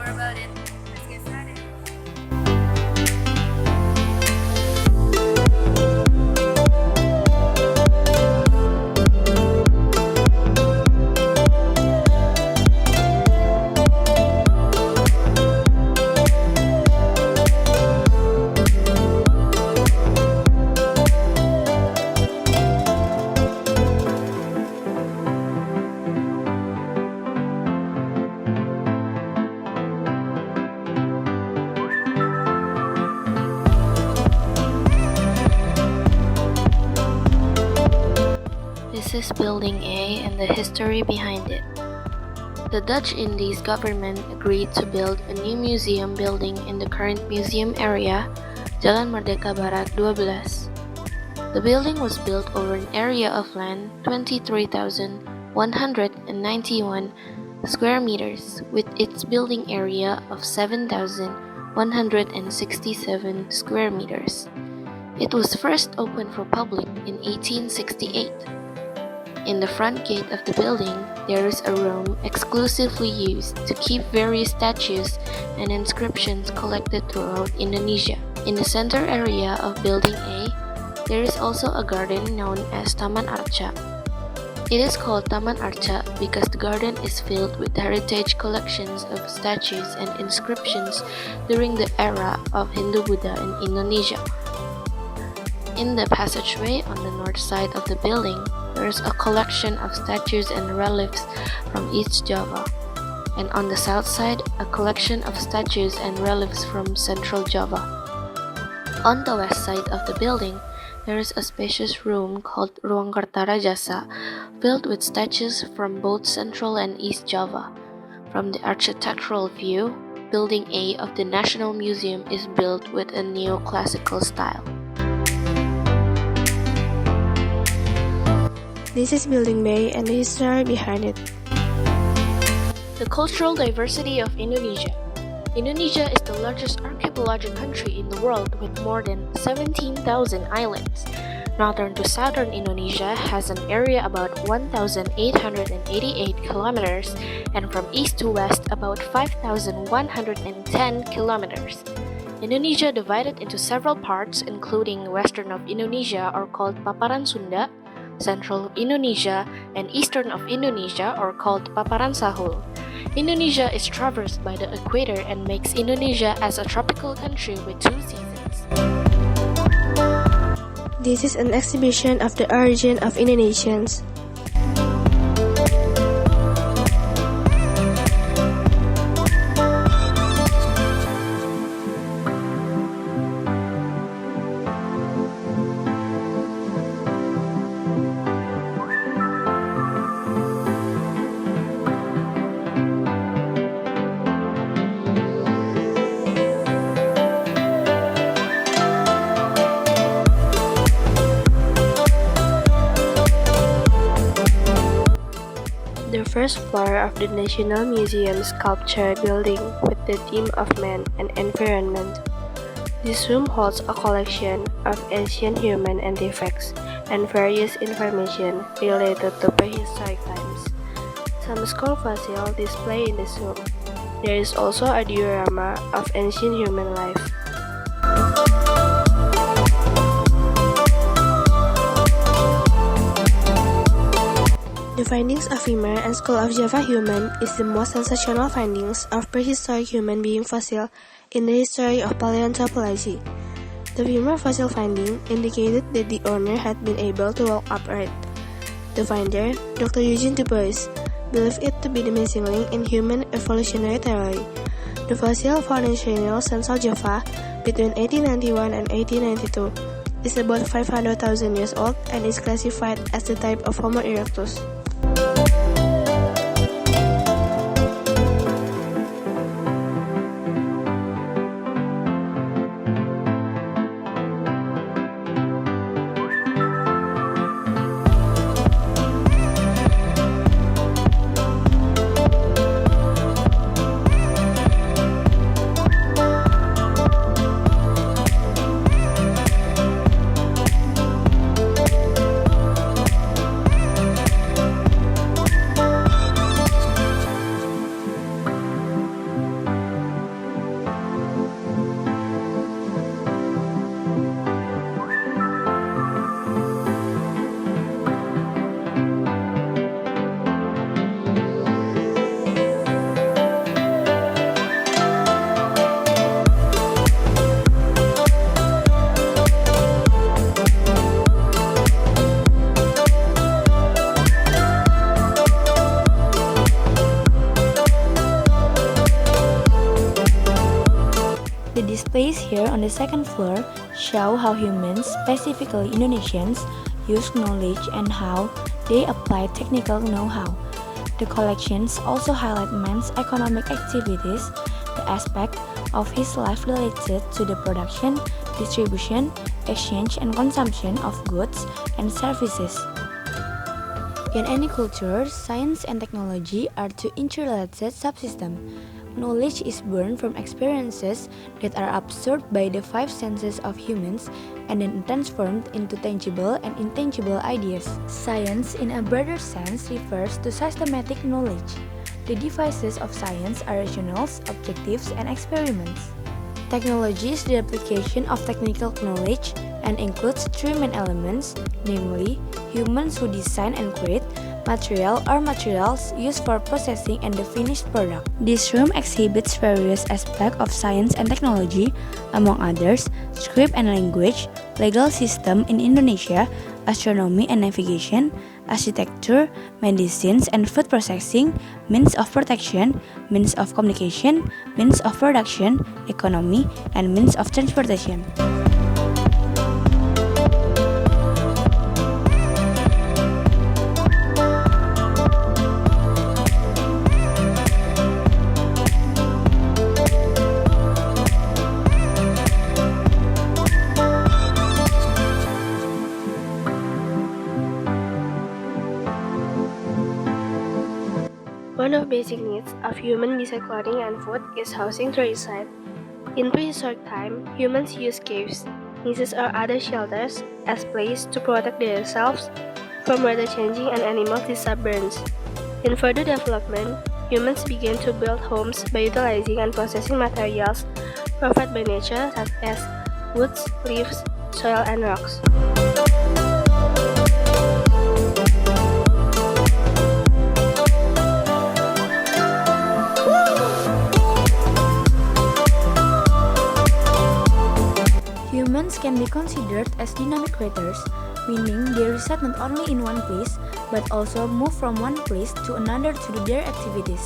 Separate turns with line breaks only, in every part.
more about it. Let's get started. This is Building A and the history behind it. The Dutch Indies government agreed to build a new museum building in the current museum area, Jalan Merdeka Barat 12. The building was built over an area of land 23,191 square meters, with its building area of 7,167 square meters. It was first opened for public in 1868. In the front gate of the building, there is a room exclusively used to keep various statues and inscriptions collected throughout Indonesia. In the center area of Building A, there is also a garden known as Taman Arca. It is called Taman Arca because the garden is filled with heritage collections of statues and inscriptions during the era of Hindu-Buddha in Indonesia. In the passageway on the north side of the building, there is a collection of statues and reliefs from East Java, and on the south side, a collection of statues and reliefs from Central Java. On the west side of the building, there is a spacious room called Ruang Kertarajasa, filled with statues from both Central and East Java. From the architectural view, Building A of the National Museum is built with a neoclassical style.
This is Building Bay and the history behind it.
The cultural diversity of Indonesia. Indonesia is the largest archipelagic country in the world with more than 17,000 islands. Northern to southern Indonesia has an area about 1,888 kilometers, and from east to west about 5,110 kilometers. Indonesia divided into several parts, including western of Indonesia or called Paparan Sunda, central of Indonesia, and eastern of Indonesia or called Paparan Sahul. Indonesia is traversed by the equator and makes Indonesia as a tropical country with 2 seasons.
This is an exhibition of the origin of Indonesians. The first floor of the National Museum sculpture building with the theme of man and environment. This room holds a collection of ancient human artifacts and various information related to prehistoric times. Some skull fossils display in this room. There is also a diorama of ancient human life. The findings of femur and skull of Java human is the most sensational findings of prehistoric human being fossil in the history of paleontology. The femur fossil finding indicated that the owner had been able to walk upright. The finder, Dr. Eugene Dubois, believed it to be the missing link in human evolutionary theory. The fossil found in Channel, Central Java, between 1891 and 1892, is about 500,000 years old and is classified as the type of Homo erectus.
The displays here on the second floor show how humans, specifically Indonesians, use knowledge and how they apply technical know-how. The collections also highlight man's economic activities, the aspect of his life related to the production, distribution, exchange, and consumption of goods and services. In any culture, science and technology are two interrelated subsystems. Knowledge is born from experiences that are absorbed by the five senses of humans and then transformed into tangible and intangible ideas. Science, in a broader sense, refers to systematic knowledge. The devices of science are rationals, objectives, and experiments. Technology is the application of technical knowledge and includes three main elements, namely, humans who design and create material or materials used for processing and the finished product. This room exhibits various aspects of science and technology, among others, script and language, legal system in Indonesia, astronomy and navigation, architecture, medicines and food processing, means of protection, means of communication, means of production, economy, and means of transportation.
One of basic needs of human besides clothing and food is housing to reside. In prehistoric time, humans used caves, niches or other shelters as places to protect themselves from weather changing and animal disturbances. In further development, humans began to build homes by utilizing and processing materials provided by nature such as woods, leaves, soil, and rocks.
Humans can be considered as dynamic creatures, meaning they reside not only in one place, but also move from one place to another to do their activities.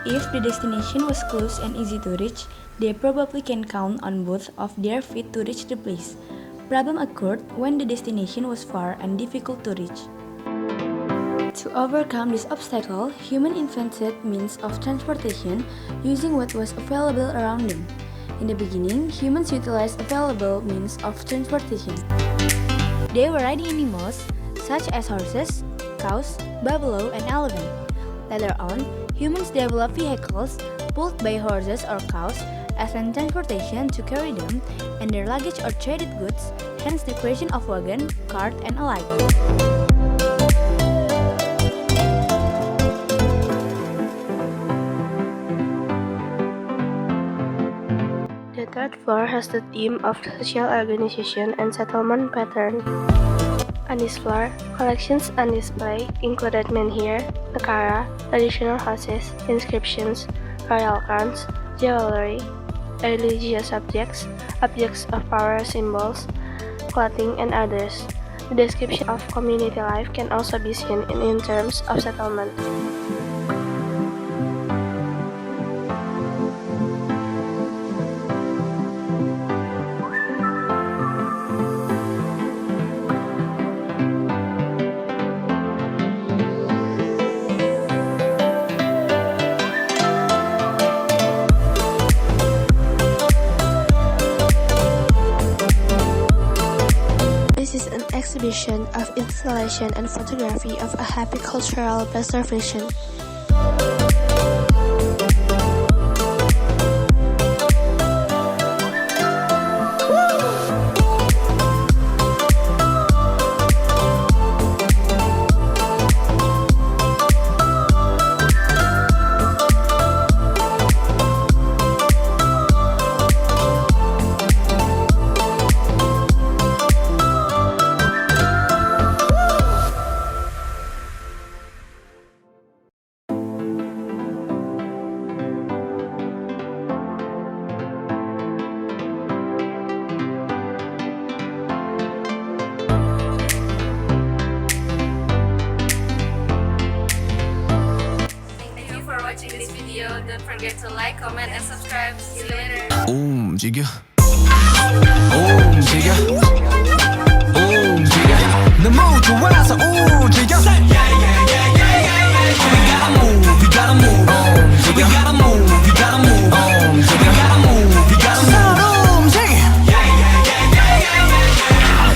If the destination was close and easy to reach, they probably can count on both of their feet to reach the place. Problem occurred when the destination was far and difficult to reach. To overcome this obstacle, humans invented means of transportation using what was available around them. In the beginning, humans utilized available means of transportation. They were riding animals such as horses, cows, buffalo, and elephant. Later on, humans developed vehicles pulled by horses or cows as land transportation to carry them and their luggage or traded goods, hence the creation of wagon, cart, and alike.
The third floor has the theme of social organization and settlement pattern. On this floor, collections on display included menhir, nakara, traditional houses, inscriptions, royal crowns, jewelry, religious objects, objects of power symbols, clothing, and others. The description of community life can also be seen in terms of settlement. This is an exhibition of installation and photography of a happy cultural preservation.
video. Don't forget to like, comment, and subscribe. See you later.
움직여 움직여 움직여 너무 좋아서 움직여